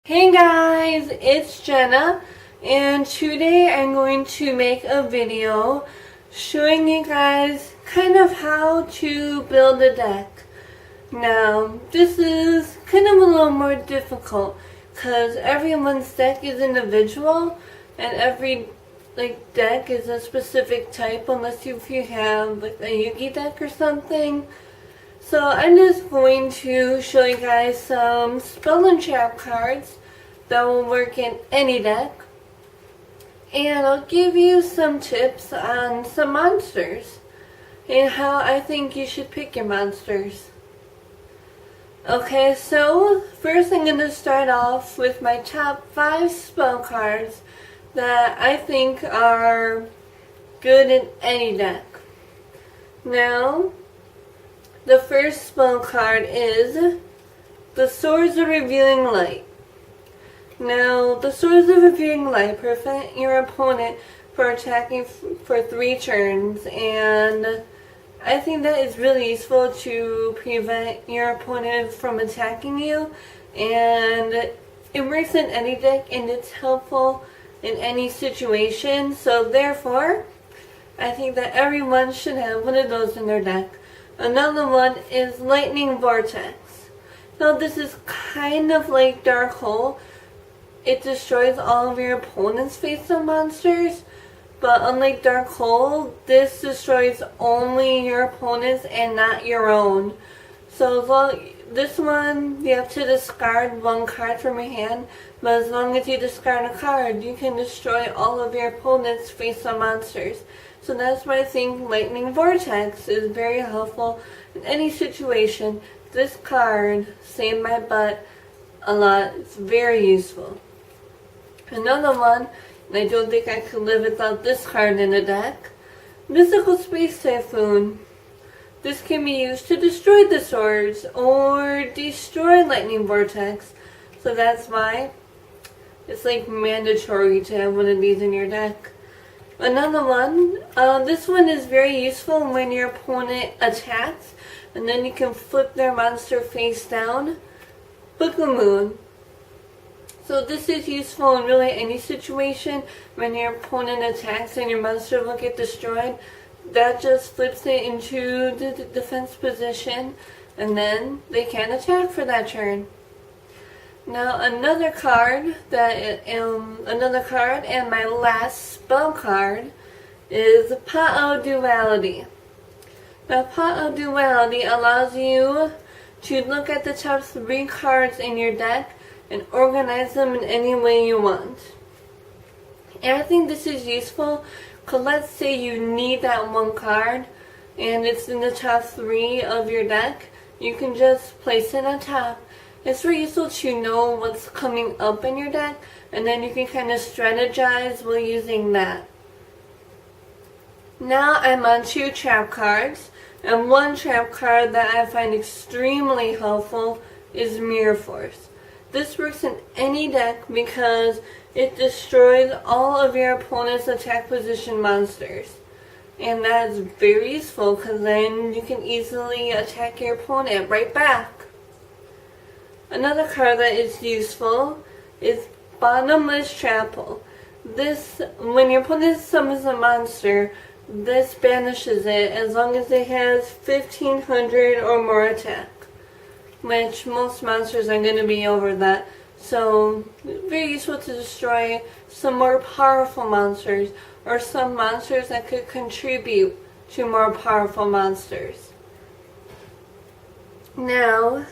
Hey guys, it's Jenna, and today I'm going to make a video showing you guys kind of how to build a deck. Now, this is kind of a little more difficult because everyone's deck is individual and every deck is a specific type unless if you have a Yugi deck or something. So I'm just going to show you guys some spell and trap cards that will work in any deck. And I'll give you some tips on some monsters and how I think you should pick your monsters. Okay, so first I'm going to start off with my top 5 spell cards that I think are good in any deck. Now, the first spell card is the Swords of Revealing Light. Now, the Swords of Revealing Light prevent your opponent from attacking for 3 turns, and I think that is really useful to prevent your opponent from attacking you, and it works in any deck and it's helpful in any situation, so therefore I think that everyone should have one of those in their deck. Another one is Lightning Vortex. Now this is kind of like Dark Hole. It destroys all of your opponent's face-up monsters, but unlike Dark Hole, this destroys only your opponent's and not your own. So this one, you have to discard 1 card from your hand, but as long as you discard a card, you can destroy all of your opponent's face-up monsters. So that's why I think Lightning Vortex is very helpful in any situation. This card saved my butt a lot. It's very useful. Another one, and I don't think I could live without this card in the deck, Mystical Space Typhoon. This can be used to destroy the swords or destroy Lightning Vortex. So that's why it's mandatory to have one of these in your deck. Another one, this one is very useful when your opponent attacks and then you can flip their monster face down. Book of Moon. So this is useful in really any situation when your opponent attacks and your monster will get destroyed. That just flips it into the defense position and then they can't attack for that turn. Now another card and my last spell card is Pot of Duality. Now Pot of Duality allows you to look at the top 3 cards in your deck and organize them in any way you want. And I think this is useful because let's say you need that 1 card and it's in the top 3 of your deck, you can just place it on top. It's very useful to know what's coming up in your deck, and then you can kind of strategize while using that. Now I'm on 2 trap cards, and 1 trap card that I find extremely helpful is Mirror Force. This works in any deck because it destroys all of your opponent's attack position monsters. And that is very useful because then you can easily attack your opponent right back. Another card that is useful is Bottomless Chapel. This, when your opponent summons a monster, this banishes it as long as it has 1500 or more attack, which most monsters are going to be over that. So, very useful to destroy some more powerful monsters or some monsters that could contribute to more powerful monsters. Now,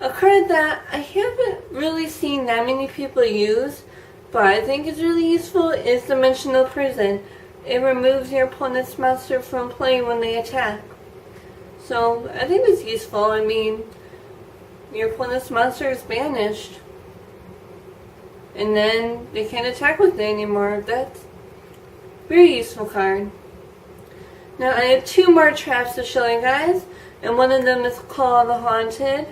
a card that I haven't really seen that many people use, but I think is really useful, is Dimensional Prison. It removes your opponent's monster from play when they attack. So, I think it's useful. I mean, your opponent's monster is banished, and then they can't attack with it anymore. That's a very useful card. Now, I have 2 more traps to show you guys, and one of them is called the Haunted.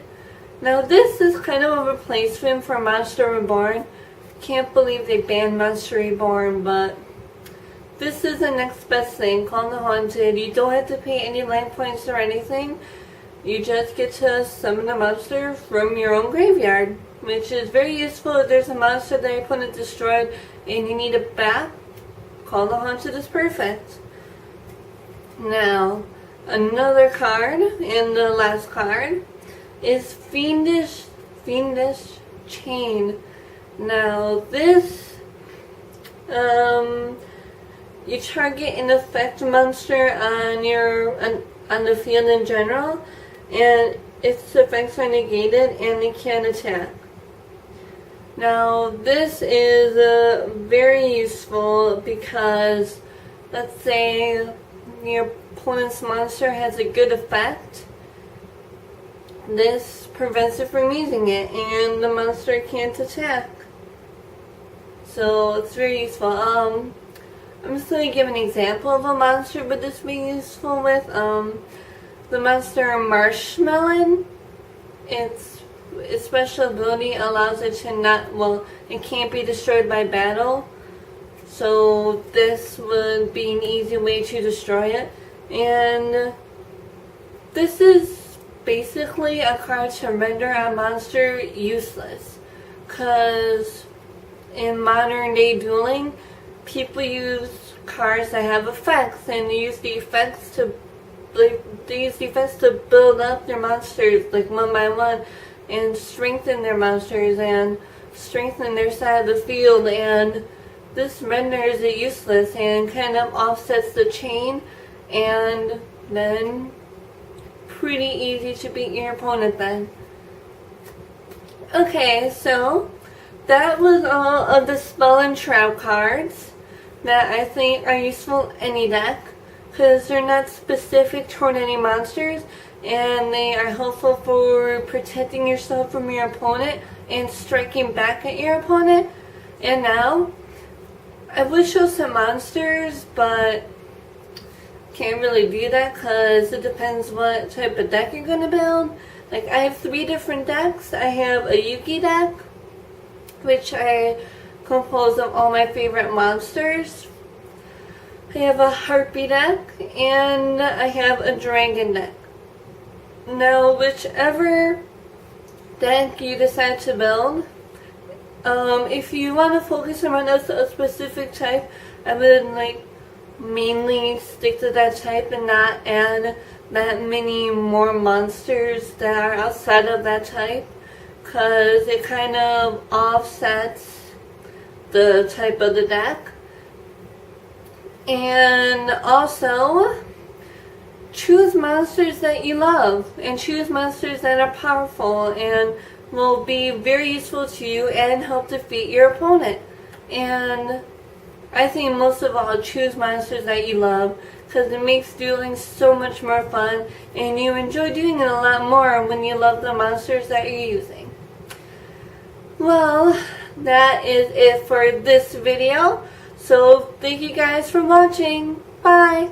Now this is kind of a replacement for Monster Reborn. Can't believe they banned Monster Reborn, but this is the next best thing called the Haunted. You don't have to pay any life points or anything. you just get to summon a monster from your own graveyard, which is very useful if there's a monster that your opponent destroyed and you need it back. Call the Haunted is perfect. Now, another card, and the last card, is Fiendish Chain. Now, this, you target an effect monster on the field in general, and its effects are negated and they can't attack. Now, this is very useful because, let's say your opponent's monster has a good effect. This prevents it from using it, and the monster can't attack. So it's very useful. I'm just going to give an example of a monster would this be useful with. The monster Marshmallow. Its special ability allows it to it can't be destroyed by battle. So this would be an easy way to destroy it. And this is basically a card to render a monster useless. Because in modern day dueling, people use cards that have effects, and they use the effects to build up their monsters like one by one, and strengthen their monsters and strengthen their side of the field, and this renders it useless and kind of offsets the chain, and then pretty easy to beat your opponent then. Okay, so that was all of the spell and trap cards that I think are useful in any deck, because they're not specific toward any monsters, and they are helpful for protecting yourself from your opponent and striking back at your opponent. And now, I would show some monsters, but can't really do that because it depends what type of deck you're going to build. Like, I have 3 different decks. I have a Yugi deck, which I compose of all my favorite monsters. I have a Harpy deck, and I have a Dragon deck. Now, whichever deck you decide to build, if you want to focus on a specific type, I would mainly stick to that type and not add that many more monsters that are outside of that type, because it kind of offsets the type of the deck. And also, choose monsters that you love, and choose monsters that are powerful and will be very useful to you and help defeat your opponent. And I think most of all, choose monsters that you love, because it makes dueling so much more fun, and you enjoy doing it a lot more when you love the monsters that you're using. Well, that is it for this video. So thank you guys for watching. Bye!